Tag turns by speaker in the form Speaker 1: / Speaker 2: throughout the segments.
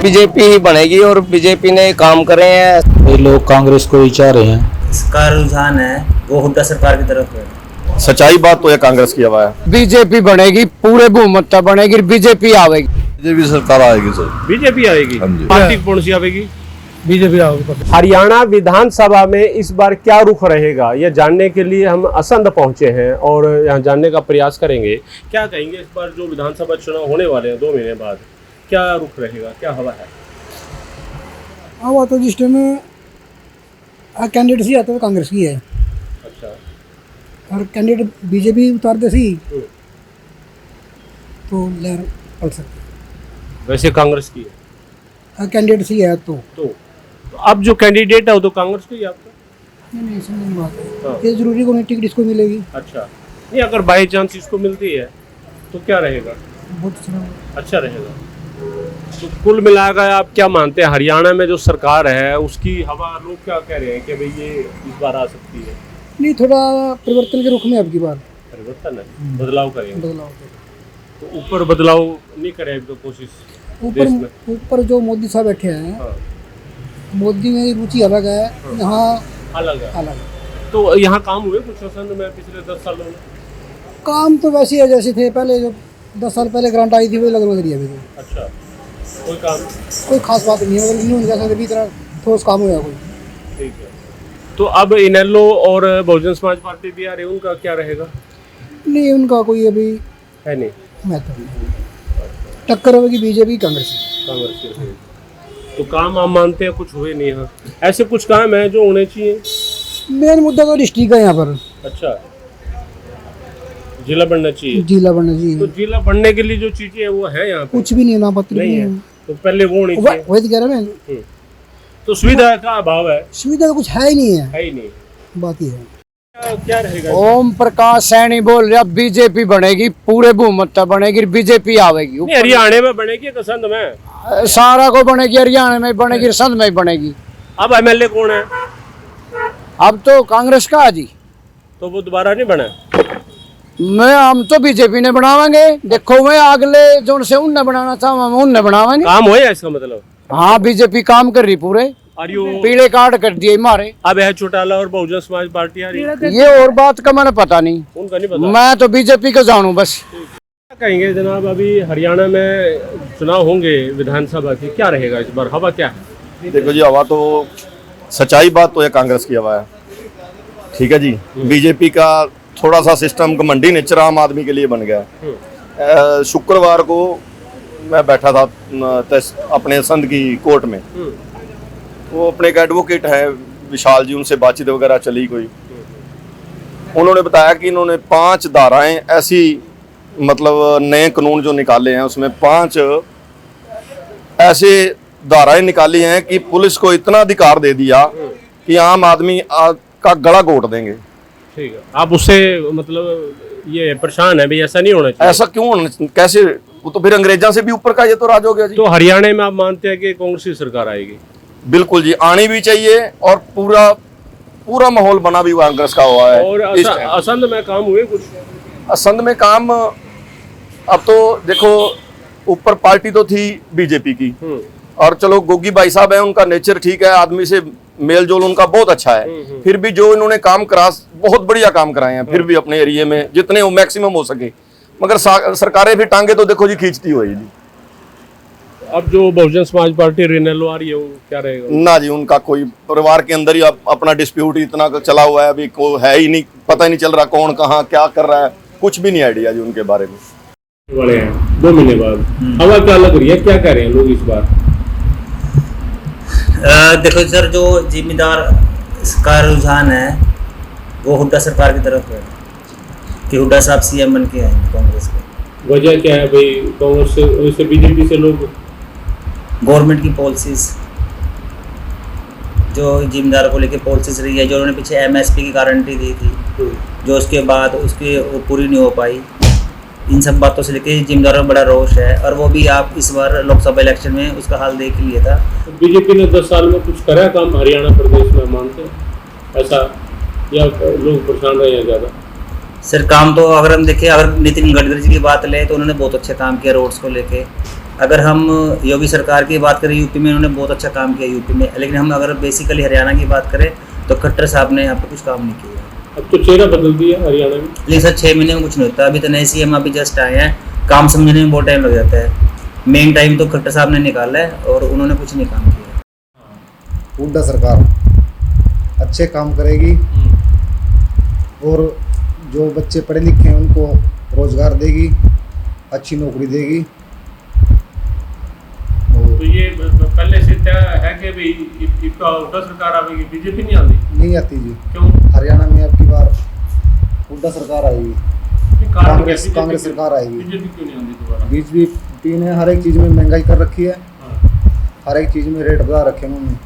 Speaker 1: BJP ही बनेगी और BJP ने काम करे हैं।
Speaker 2: ये लोग कांग्रेस को ही चाह रहे हैं।
Speaker 3: इसका रुझान है वो हुड्डा सरकार की तरफ है।
Speaker 4: सच्चाई बात तो ये कांग्रेस की हवा है।
Speaker 5: बीजेपी बनेगी, पूरे बहुमत बनेगी, बीजेपी आवेगी।
Speaker 4: बीजेपी सरकार आएगी सर।
Speaker 6: बीजेपी आएगी। पार्टी कौन सी आएगी?
Speaker 5: बीजेपी आवेगी।
Speaker 6: हरियाणा विधानसभा में इस बार क्या रुख रहेगा, यह जानने के लिए हम असंध पहुंचे हैं और यहाँ जानने का प्रयास करेंगे। क्या कहेंगे इस बार जो विधानसभा चुनाव होने वाले हैं 2 महीने बाद, क्या रुख रहेगा, क्या हवा है?
Speaker 7: हवा तो जिस टाइम कैंडिडेट ही आता है कांग्रेस की है।
Speaker 6: अच्छा।
Speaker 7: और कैंडिडेट बीजेपी उतारते सी तो लहर पड़ सकती है।
Speaker 6: वैसे कांग्रेस की है
Speaker 7: कैंडिडेट ही है
Speaker 6: तो अब जो कैंडिडेट है वो तो कांग्रेस को ही आपका।
Speaker 7: नहीं समझ में बात है।
Speaker 6: हाँ।
Speaker 7: ये जरूरी को नहीं टिकट इसको मिलेगी।
Speaker 6: अच्छा, नहीं अगर बाई चांस इसको मिलती है तो क्या रहेगा?
Speaker 7: बहुत
Speaker 6: अच्छा रहेगा। तो कुल मिलाकर आप क्या मानते हैं हरियाणा में जो सरकार है उसकी हवा, लोग क्या कह रहे हैं कि भाई ये इस बार आ सकती है?
Speaker 7: नहीं, थोड़ा परिवर्तन के रुख में अब की बार
Speaker 6: परिवर्तन है, बदलाव करेंगे।
Speaker 7: बदलाव
Speaker 6: तो ऊपर बदलाव नहीं करे तो कोशिश देश में।
Speaker 7: ऊपर जो मोदी साहब बैठे हैं,
Speaker 6: हाँ।
Speaker 7: मोदी में रुचि अलग है, यहाँ
Speaker 6: अलग है।
Speaker 7: अलग है।
Speaker 6: तो यहाँ काम हुए कुछ असंध में पिछले 10 सालों में?
Speaker 7: काम तो वैसे है जैसे थे पहले, जो 10 साल पहले ग्रांट आई थी वही लगभग रही है अभी तो।
Speaker 6: अच्छा, कोई काम?
Speaker 7: कोई खास बात नहीं है, मतलब न्यू जैसा अभी तरह ठोस काम हुआ कोई।
Speaker 6: ठीक है। तो अब इनेलो और बहुजन समाज पार्टी भी आ रही है, उनका क्या रहेगा?
Speaker 7: नहीं, उनका कोई अभी
Speaker 6: है नहीं
Speaker 7: महत्व नहीं। टक्कर होगी बीजेपी कांग्रेस की।
Speaker 6: कांग्रेस के। तो काम आप मानते हैं कुछ हुए नहीं यहाँ? ऐसे कुछ काम है जो होने चाहिए?
Speaker 7: मेन मुद्दा तो डिस्ट्रिक्ट है यहाँ पर।
Speaker 6: अच्छा, जिला बनना चाहिए।
Speaker 7: जिला बनना चाहिए।
Speaker 6: तो जिला बनने के लिए जो चीजें है वो है यहाँ पे?
Speaker 7: कुछ भी नहीं है, ना पत्र
Speaker 6: नहीं
Speaker 7: नहीं
Speaker 6: है।
Speaker 7: है।
Speaker 6: तो पहले वो होनी चाहिए।
Speaker 7: वही तो कह रहा मैं।
Speaker 6: तो सुविधा का अभाव है।
Speaker 7: सुविधा तो कुछ है ही नहीं है,
Speaker 6: है ही नहीं।
Speaker 7: बात ही है।
Speaker 6: क्या रहेगा?
Speaker 5: ओम प्रकाश सैनी बोल रहा, बीजेपी बनेगी, पूरे बहुमत बनेगी, बीजेपी आवेगी।
Speaker 6: नहीं, हरियाणा में बनेगी कि संध में?
Speaker 5: सारा को बनेगी, हरियाणा में बनेगी, संध में बनेगी।
Speaker 6: अब एमएलए कौन है?
Speaker 5: अब तो कांग्रेस का जी।
Speaker 6: तो वो दोबारा नहीं बना?
Speaker 5: हम तो बीजेपी ने बनावेंगे। देखो मैं अगले जो से उनने बनाना था हम उनने बनावेंगे।
Speaker 6: काम हो इसका मतलब?
Speaker 5: हाँ, बीजेपी काम कर रही पूरे। पीले कार्ड कर दिए मारे।
Speaker 6: अब है चौटाला और बहुजन समाज पार्टी आ रही है।
Speaker 5: ये और बात का मैंने पता नहीं,
Speaker 6: उनका नहीं पता।
Speaker 5: मैं तो बीजेपी को जानू बस।
Speaker 6: क्या कहेंगे जनाब, अभी हरियाणा में चुनाव होंगे विधानसभा के, क्या रहेगा इस बार, हवा क्या है?
Speaker 4: देखो जी, हवा तो सच्चाई बात तो ये कांग्रेस की हवा है। ठीक है जी। बीजेपी का थोड़ा सा सिस्टम घमंडी नेचर आम आदमी के लिए बन गया। शुक्रवार को मैं बैठा था अपने संध की कोर्ट में। वो अपने एक एडवोकेट है विशाल जी, उनसे बातचीत वगैरह चली कोई। उन्होंने बताया कि इन्होंने 5 धाराएं ऐसी, मतलब नए कानून जो निकाले हैं उसमें 5 ऐसे धाराएं निकाली हैं कि पुलिस को इतना अधिकार दे दिया कि आम आदमी का गला घोट देंगे।
Speaker 6: ठीक है। आप उससे मतलब ये परेशान है भाई, ऐसा नहीं होना चाहिए।
Speaker 4: ऐसा क्यों होना, कैसे? वो तो फिर अंग्रेजा से भी ऊपर का ये तो राज हो गया जी।
Speaker 6: तो हरियाणा में आप मानते हैं कि कांग्रेस की सरकार आएगी?
Speaker 4: बिल्कुल जी, आनी भी चाहिए और पूरा माहौल बना भी कांग्रेस का हुआ है।
Speaker 6: और असंध में काम हुए कुछ?
Speaker 4: असंध में काम अब तो देखो, ऊपर पार्टी तो थी बीजेपी की, और चलो गोगी भाई साहब है, उनका नेचर ठीक है, आदमी से मेल जोल उनका बहुत अच्छा है। फिर भी जो इन्होंने काम करा, बहुत बढ़िया काम कराए हैं। फिर भी अपने एरिया में जितने वो मैक्सिमम हो सके, मगर सरकारें भी टांगे तो देखो जी खींचती हुई जी।
Speaker 6: अब जो बहुजन समाज पार्टी रिनेलो आ रही है वो क्या रहेगा?
Speaker 4: ना जी, उनका कोई परिवार के अंदर ही अपना डिस्प्यूट इतना चला हुआ है, अभी को है ही नहीं, पता ही नहीं चल रहा कौन कहाँ क्या कर रहा है, कुछ भी नहीं आइडिया जी उनके बारे में।
Speaker 6: वाले हैं 2 महीने बाद, हवा क्या लग रही है, क्या कह रहे हैं लोग इस बार?
Speaker 3: देखो सर, जो जिम्मेदार का रुझान है वो हुड्डा सरकार की तरफ है कि हुड्डा साहब सीएम बन के आएंगे कांग्रेस के।
Speaker 6: वजह क्या है भाई? कांग्रेस से बीजेपी से लोग
Speaker 3: गवर्नमेंट की पॉलिसीज, जो जिम्मेदार को लेके पॉलिसीज रही है, जो उन्होंने पीछे एमएसपी की गारंटी दी थी, जो उसके बाद उसकी वो पूरी नहीं हो पाई, इन सब बातों से लेके जिम्मेदारों में बड़ा रोष है। और वो भी आप इस बार लोकसभा इलेक्शन में उसका हाल देख लिया था।
Speaker 6: बीजेपी ने 10 साल में कुछ करा काम हरियाणा प्रदेश में, मानते हैं ऐसा, या लोग परेशान रहे हैं ज़्यादा?
Speaker 3: सर काम तो अगर हम देखें, अगर नितिन गडकरी जी की बात लें तो उन्होंने बहुत अच्छे काम किया रोड्स को लेके। अगर हम योगी सरकार की बात करें यूपी में, उन्होंने बहुत अच्छा काम किया यूपी में, लेकिन हम अगर बेसिकली हरियाणा की बात करें तो खट्टर साहब ने यहाँ पे कुछ काम नहीं किया।
Speaker 6: अब तो चेहरा बदल दिया हरियाणा में।
Speaker 3: लेकिन सर 6 महीने में कुछ नहीं होता, अभी तो नए सीएम अभी जस्ट आए हैं, काम समझने में बहुत टाइम लग जाता है। मेन टाइम तो खट्टर साहब ने निकाला है और उन्होंने कुछ नहीं काम किया।
Speaker 8: हुड्डा सरकार अच्छे काम करेगी और जो बच्चे पढ़े लिखे हैं उनको रोजगार देगी, अच्छी नौकरी देगी।
Speaker 6: तो ये पहले से तय है कि भाई इसका हुड्डा सरकार आएगी, बीजेपी नहीं आती?
Speaker 8: नहीं आती जी,
Speaker 6: क्यों?
Speaker 8: हरियाणा में अब की बार हुड्डा सरकार आएगी, कांग्रेस सरकार आएगी।
Speaker 6: बीजेपी क्यों नहीं आती दोबारा?
Speaker 8: बीजेपी ने हर एक चीज़ में महंगाई कर रखी है, हर एक चीज़ में रेट बढ़ा रखे हैं उन्होंने।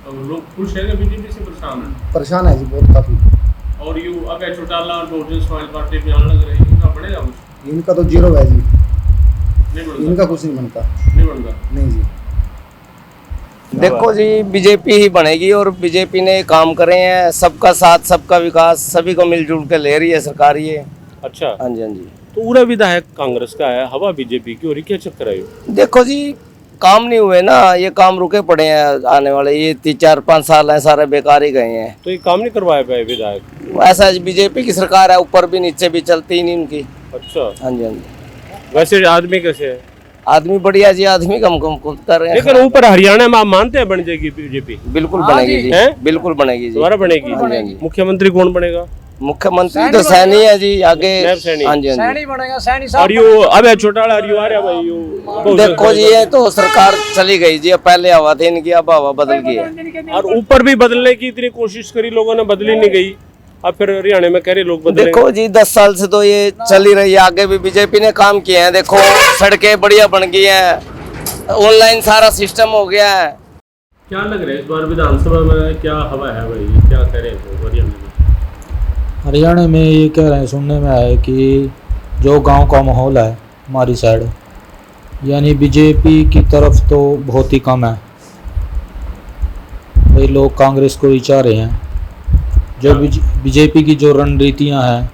Speaker 6: तो लोग खुश है कि बीजेपी से परेशान है?
Speaker 8: परेशान है जी बहुत काफ़ी।
Speaker 6: और ये अगर चौटाला बहुजन समाज पार्टी में आने लग रही है, इनका बढ़ेगा कुछ?
Speaker 8: इनका तो जीरो है जी,
Speaker 6: नहीं बनता?
Speaker 8: इनका कुछ नहीं बनता।
Speaker 6: नहीं बनता?
Speaker 8: नहीं जी।
Speaker 1: देखो जी, बीजेपी ही बनेगी और बीजेपी ने काम करे हैं, सबका साथ सबका विकास, सभी को मिलजुल के ले रही है सरकार ये।
Speaker 6: अच्छा,
Speaker 1: हाँ जी, हाँ जी।
Speaker 6: तो पूरा विधायक कांग्रेस का है, हवा बीजेपी की, और क्या चक्कर है ये?
Speaker 1: देखो जी, काम नहीं हुए ना, ये काम रुके पड़े हैं आने वाले, ये 4-5 साल हैं, सारे बेकार ही गए हैं।
Speaker 6: तो ये काम नहीं करवाया पाए विधायक?
Speaker 1: ऐसा बीजेपी की सरकार है, ऊपर भी नीचे भी चलती ही नहीं उनकी।
Speaker 6: अच्छा,
Speaker 1: हाँ जी, हाँ जी।
Speaker 6: वैसे आदमी कैसे है?
Speaker 1: आदमी बढ़िया जी, आदमी कम कर रहे हैं।
Speaker 6: लेकिन ऊपर हरियाणा में आप मानते हैं बन जाएगी बीजेपी?
Speaker 1: बिल्कुल बनेगी जी,
Speaker 6: हैं?
Speaker 1: बिल्कुल बनेगी जी,
Speaker 6: दोबारा बनेगी?
Speaker 1: हाँ जी, हाँ जी।
Speaker 6: मुख्यमंत्री कौन बनेगा?
Speaker 1: मुख्यमंत्री तो सैनी है जी, आगे
Speaker 6: नैब सैनी।
Speaker 1: हाँ जी, हाँ जी।
Speaker 5: सैनी बनेगा, सैनी
Speaker 6: और
Speaker 5: साहब।
Speaker 6: यो अब चौटाला और यो आ रहा भाई यो।
Speaker 1: देखो जी, ये तो सरकार चली गई जी, अब पहले हवा थी इनकी, अब हवा बदल गई है।
Speaker 6: और ऊपर भी बदलने की इतनी कोशिश करी लोगों ने, बदली नहीं गई। अब फिर हरियाणा में कह रहे लोग बदलेंगे।
Speaker 1: देखो जी, 10 साल से तो ये चल ही रही है, आगे भी बीजेपी ने काम किए हैं। देखो सड़कें बढ़िया बन गई हैं, ऑनलाइन सारा सिस्टम हो गया है।
Speaker 6: क्या लग रहा है इस बार विधानसभा में क्या हवा है भाई, क्या कह रहे हैं हरियाणा में?
Speaker 2: हरियाणा में ये कह रहे हैं, सुनने में आया कि जो गांव का माहौल है हमारी साइड, यानी बीजेपी की तरफ तो बहुत ही कम है भाई, लोग कांग्रेस को ही चाह रहे हैं। जो बीजेपी की जो रणनीतियां हैं,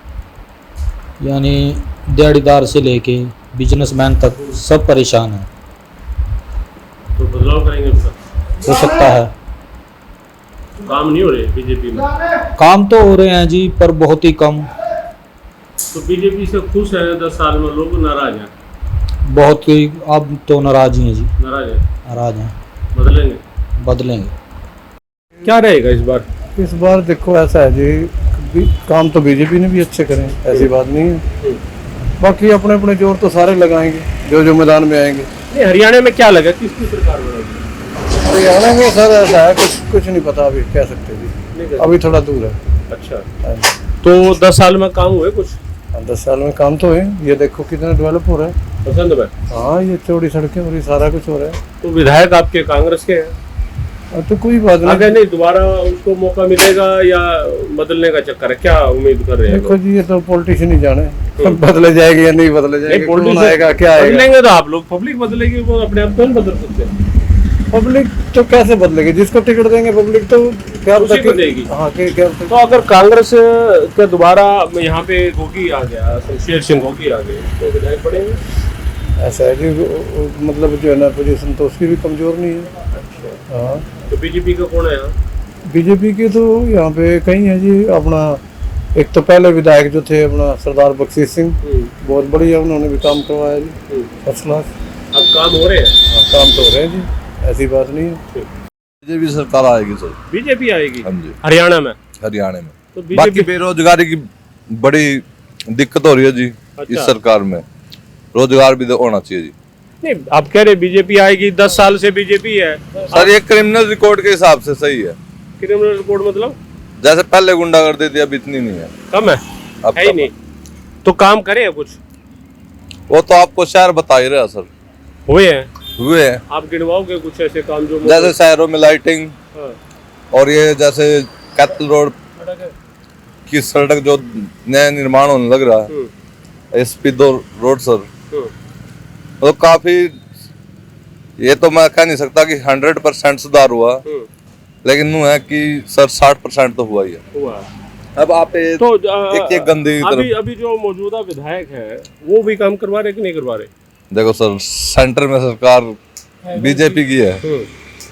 Speaker 2: यानी दिहाड़ीदार से लेके बिजनेसमैन तक सब परेशान हैं।
Speaker 6: तो बदलाव करेंगे उसका?
Speaker 2: हो सकता है।
Speaker 6: काम नहीं हो रहे बीजेपी में?
Speaker 2: काम तो हो रहे हैं जी, पर बहुत ही कम।
Speaker 6: तो बीजेपी से खुश है 10 साल में, लोग नाराज हैं?
Speaker 2: बहुत ही, अब तो नाराज ही हैं जी,
Speaker 6: नाराज है,
Speaker 2: नाराज हैं।
Speaker 6: बदलेंगे?
Speaker 2: बदलेंगे।
Speaker 6: क्या रहेगा इस बार?
Speaker 9: इस बार देखो ऐसा है जी, काम तो बीजेपी ने भी अच्छे करे, ऐसी बात नहीं है। बाकी अपने अपने जोर तो सारे लगाएंगे जो जो मैदान में आएंगे।
Speaker 6: नहीं, हरियाणा में क्या लगा, किसकी सरकार बनेगी?
Speaker 9: हरियाणा में सर ऐसा है, कुछ नहीं पता अभी, कह सकते जी, अभी थोड़ा दूर है।
Speaker 6: अच्छा, तो 10 साल में काम हुए कुछ?
Speaker 9: 10 साल में काम तो है, ये देखो कितना डेवलप हो रहा है।
Speaker 6: पसंद है?
Speaker 9: हाँ, ये चौड़ी सड़कें और ये सारा कुछ हो रहा है।
Speaker 6: तो विधायक आपके कांग्रेस के हैं?
Speaker 9: तो कोई बात
Speaker 6: आगे
Speaker 9: नहीं,
Speaker 6: नहीं दोबारा उसको मौका मिलेगा या बदलने का चक्कर है, क्या उम्मीद कर रहे हैं?
Speaker 9: देखो जी, ये तो पॉलिटिशियन ही जाने बदले जाएंगे या नहीं बदले जाएंगे, कौन आएगा क्या आएगा।
Speaker 6: बदलेंगे तो आप लोग, पब्लिक बदलेगी, वो अपने आप कौन बदल सकते हैं?
Speaker 9: पब्लिक तो कैसे बदलेगी, जिसको टिकट देंगे पब्लिक तो क्या
Speaker 6: उसी को देगी।
Speaker 9: हाँ, क्या
Speaker 6: तो अगर कांग्रेस के दोबारा यहाँ पे गोगी आ गया, शेर सिंह गोगी आ गए, तो विधायक बढ़ेंगे?
Speaker 9: ऐसा है जी, मतलब जो है ना पोजीशन तो उसकी भी कमजोर नहीं है। हाँ,
Speaker 6: तो बीजेपी का कौन है यहाँ?
Speaker 9: बीजेपी के तो यहाँ पे कई है जी, अपना एक तो पहले विधायक जो थे अपना सरदार बख्शी सिंह, बहुत बढ़िया, उन्होंने भी काम करवाया जी, फर्स्ट क्लास।
Speaker 6: अब काम हो रहे हैं?
Speaker 9: हाँ, काम तो हो रहे हैं जी, ऐसी बात नहीं है।
Speaker 10: बीजेपी सरकार आएगी सर।
Speaker 6: बीजेपी आएगी?
Speaker 10: हाँ जी,
Speaker 6: हरियाणा में?
Speaker 10: हरियाणा में।
Speaker 6: तो
Speaker 10: बाकी
Speaker 6: बीजेपी
Speaker 10: बेरोजगारी की बड़ी दिक्कत हो रही है जी।
Speaker 6: अच्छा।
Speaker 10: इस सरकार में रोजगार भी तो होना चाहिए जी।
Speaker 6: नहीं, आप कह रहे बीजेपी आएगी, 10 साल से बीजेपी है
Speaker 10: सर ये क्रिमिनल रिकॉर्ड के हिसाब से सही है।
Speaker 6: क्रिमिनल रिकॉर्ड मतलब?
Speaker 10: जैसे पहले गुंडागर्दी थी, अब इतनी नहीं है,
Speaker 6: कम है,
Speaker 10: अब
Speaker 6: है ही नहीं। तो काम करे कुछ?
Speaker 10: वो तो आपको शहर बता ही रहा सर,
Speaker 6: हुए हैं?
Speaker 10: हुए हैं।
Speaker 6: आप गिनवाओगे कुछ ऐसे काम जो
Speaker 10: जैसे शहरों में लाइटिंग,
Speaker 6: हाँ।
Speaker 10: और ये जैसे कैथल रोड की सड़क जो नया निर्माण होने लग रहा है, SP2 रोड सर, तो काफी, ये तो मैं कह नहीं सकता कि 100% सुधार हुआ, लेकिन यूं है कि सर 60% तो हुआ ही है।
Speaker 6: हुआ।
Speaker 10: अब आप
Speaker 6: तो
Speaker 10: एक गंदी
Speaker 6: अभी जो मौजूदा विधायक है वो भी काम करवा रहे कि नहीं करवा रहे?
Speaker 10: देखो सर, सेंटर में सरकार बीजेपी की है,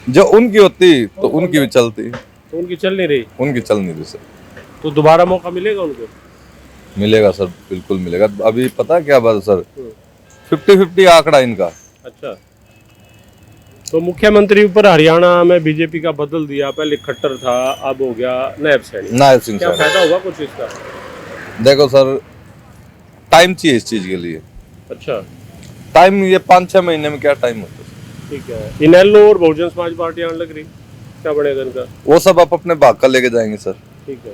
Speaker 10: जो उनकी होती तो उनकी भी चलती,
Speaker 6: तो उनकी चल नहीं रही,
Speaker 10: उनकी चल नहीं रही सर।
Speaker 6: तो दोबारा मौका मिलेगा उनको?
Speaker 10: मिलेगा सर, बिल्कुल मिलेगा। अभी पता क्या बात है सर, 50-50 आंकड़ा इनका।
Speaker 6: अच्छा, तो मुख्यमंत्री ऊपर हरियाणा में बीजेपी का बदल दिया, पहले खट्टर था, अब हो गया नायब सैनी।
Speaker 10: नायब सिंह
Speaker 6: क्या
Speaker 10: सर,
Speaker 6: फायदा होगा कुछ इसका?
Speaker 10: देखो सर, टाइम चाहिए इस चीज के लिए।
Speaker 6: अच्छा,
Speaker 10: टाइम ये 5-6 महीने में क्या टाइम होता है?
Speaker 6: ठीक है। इनेलो और बहुजन समाज पार्टी आने लग रही, क्या बनेगा इनका?
Speaker 10: वो सब आप अपने भाग का लेके जाएंगे सर।
Speaker 6: ठीक है,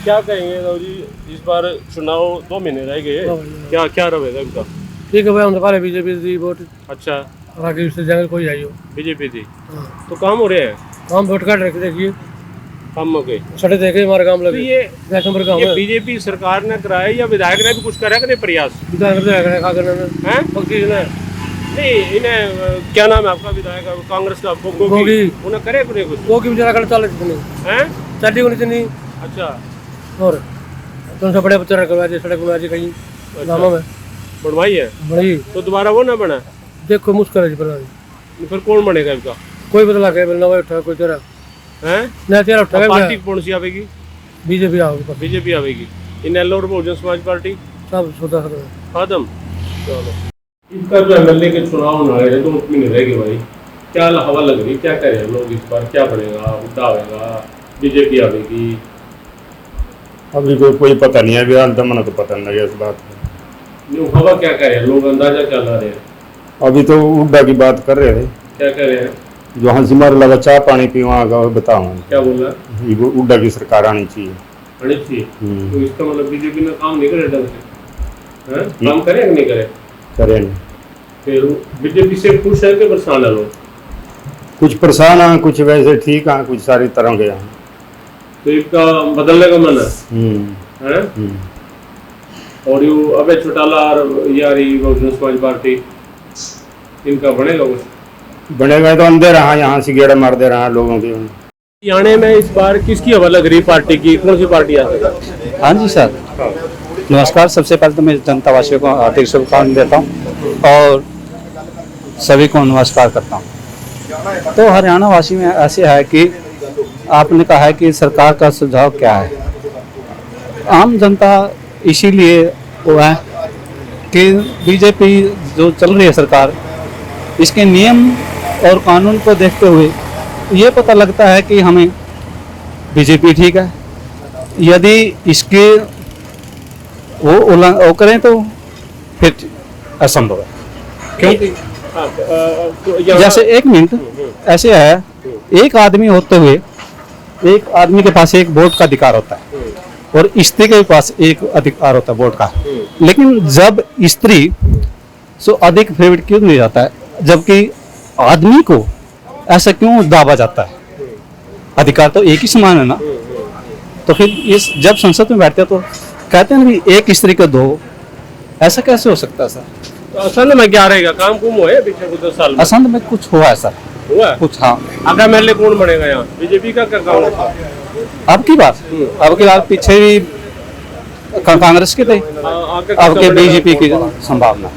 Speaker 6: क्या कहेंगे राव जी, इस बार चुनाव 2 महीने रह गए, क्या क्या रहेगा इनका?
Speaker 5: ठीक है भाई, हम तो पहले बीजेपी दी वोट,
Speaker 6: अच्छा,
Speaker 5: और आगे उससे जगह कोई आई हो।
Speaker 6: बीजेपी थी तो काम हो रहे हैं,
Speaker 5: हम वोट कार्ड रख देखिए,
Speaker 6: काम हो गए।
Speaker 5: सड़े देखे हमारे काम
Speaker 6: तो
Speaker 5: लगे।
Speaker 6: ये
Speaker 5: नंबर काम है,
Speaker 6: बीजेपी सरकार ने कराया या विधायक ने भी कुछ करा करे प्रयास?
Speaker 5: विधायक ने खा करना
Speaker 6: हैं?
Speaker 5: बख्शीश ने
Speaker 6: नहीं, इन्हें क्या नाम है आपका विधायक कांग्रेस का?
Speaker 5: गोगी।
Speaker 6: उन्हें करे कुछ?
Speaker 5: वो की बेचारा कर चाल इतनी
Speaker 6: हैं?
Speaker 5: चली उन्हें इतनी,
Speaker 6: अच्छा,
Speaker 5: और तुमसे बड़े बच्चे करवा दिए, सड़क में कहीं गाँव में
Speaker 6: बनवाई है
Speaker 5: बड़ी।
Speaker 6: तो दोबारा वो ना बना,
Speaker 5: देखो मुश्किल है पर
Speaker 6: फिर कौन बनेगा इनका?
Speaker 5: कोई बदला के मिलना उठा कोई तेरा
Speaker 6: हैं?
Speaker 5: ना तेरा उठा
Speaker 6: पार्टी कौन सी आवेगी?
Speaker 5: बीजेपी आओगे,
Speaker 6: बीजेपी आवेगी। इनेलो और बहुजन समाज पार्टी
Speaker 5: सब सोचा
Speaker 6: खत्म। चलो, इसका जो एमएलए के चुनाव होने वाले हैं 2 महीने रह गए भाई, क्या हवा लग रही, क्या कह रहे हैं लोग इस बार? क्या बनेगा? हुड्डा आवेगा, बीजेपी आवेगी?
Speaker 11: अभी कोई पता नहीं है, अभी हाल तो मना तो पता नहीं लगा इस बात का।
Speaker 6: हवा क्या कह रहे हैं लोग, अंदाजा क्या ला रहे हैं?
Speaker 11: अभी तो हुड्डा की बात कर रहे थे,
Speaker 6: क्या कह रहे हैं?
Speaker 11: जो हंसी मार लगा चाय पानी पी वहाँ का बताऊँ,
Speaker 6: क्या बोल रहा है?
Speaker 11: हुड्डा की सरकार आनी चाहिए।
Speaker 6: आनी चाहिए, तो इसका मतलब बीजेपी ने काम नहीं करे ढंग से, हैं? काम करे कि नहीं करे?
Speaker 11: करे नहीं।
Speaker 6: फिर बीजेपी से खुश है कि परेशान है लोग?
Speaker 11: कुछ परेशान हैं, कुछ वैसे ठीक हैं, कुछ सारी तरह के हैं।
Speaker 6: तो इसका बदलने का मन है? और ये अबे चौटाला और यारी बहुजन समाज पार्टी, इनका बनेगा कुछ?
Speaker 11: बनेगा तो अंधेरा है, यहाँ से गेड़ा मार दे रहा है लोगों की।
Speaker 6: हरियाणा में इस बार किसकी हवा लग रही पार्टी की, कौन सी पार्टी आ सकती है?
Speaker 2: हाँ जी सर, नमस्कार। सबसे पहले तो मैं जनता वासियों को हार्दिक शुभकामनाएं देता हूँ और सभी को नमस्कार करता हूँ। तो हरियाणा वासी में ऐसे है कि आपने कहा है कि सरकार का सुझाव क्या है। आम जनता इसीलिए वो है कि बीजेपी जो चल रही है सरकार, इसके नियम और कानून को देखते हुए ये पता लगता है कि हमें बीजेपी ठीक है। यदि इसके वो करें तो फिर असंभव है, क्योंकि जैसे 1 मिनट ऐसे है, एक आदमी होते हुए एक आदमी के पास एक वोट का अधिकार होता है और स्त्री के पास एक अधिकार होता है वोट का, लेकिन जब स्त्री सो अधिक फेवरेट क्यों नहीं जाता है, जबकि आदमी को ऐसा क्यों दावा जाता है? अधिकार तो एक ही समान है ना। तो फिर इस जब संसद में बैठते हैं तो कहते हैं कि एक स्त्री को 2, ऐसा कैसे हो सकता है सर?
Speaker 6: तो असंध में क्या रहेगा, काम कुम हुआ है पिछले कुछ 10 साल में?
Speaker 2: असंध में कुछ हुआ है सर,
Speaker 6: हुआ है
Speaker 2: कुछ। हाँ,
Speaker 6: आगे एमएलए कौन बनेगा यहाँ? बीजेपी का क्या काम है?
Speaker 2: अब की बात पीछे भी कांग्रेस के थे, अब के बीजेपी की संभावना।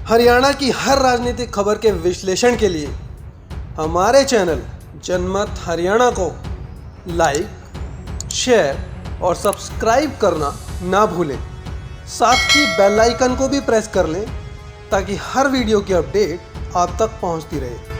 Speaker 12: हरियाणा की हर राजनीतिक खबर के विश्लेषण के लिए हमारे चैनल जनमत हरियाणा को लाइक, शेयर और सब्सक्राइब करना ना भूलें। साथ ही बेल आइकन को भी प्रेस कर लें ताकि हर वीडियो की अपडेट आप तक पहुंचती रहे।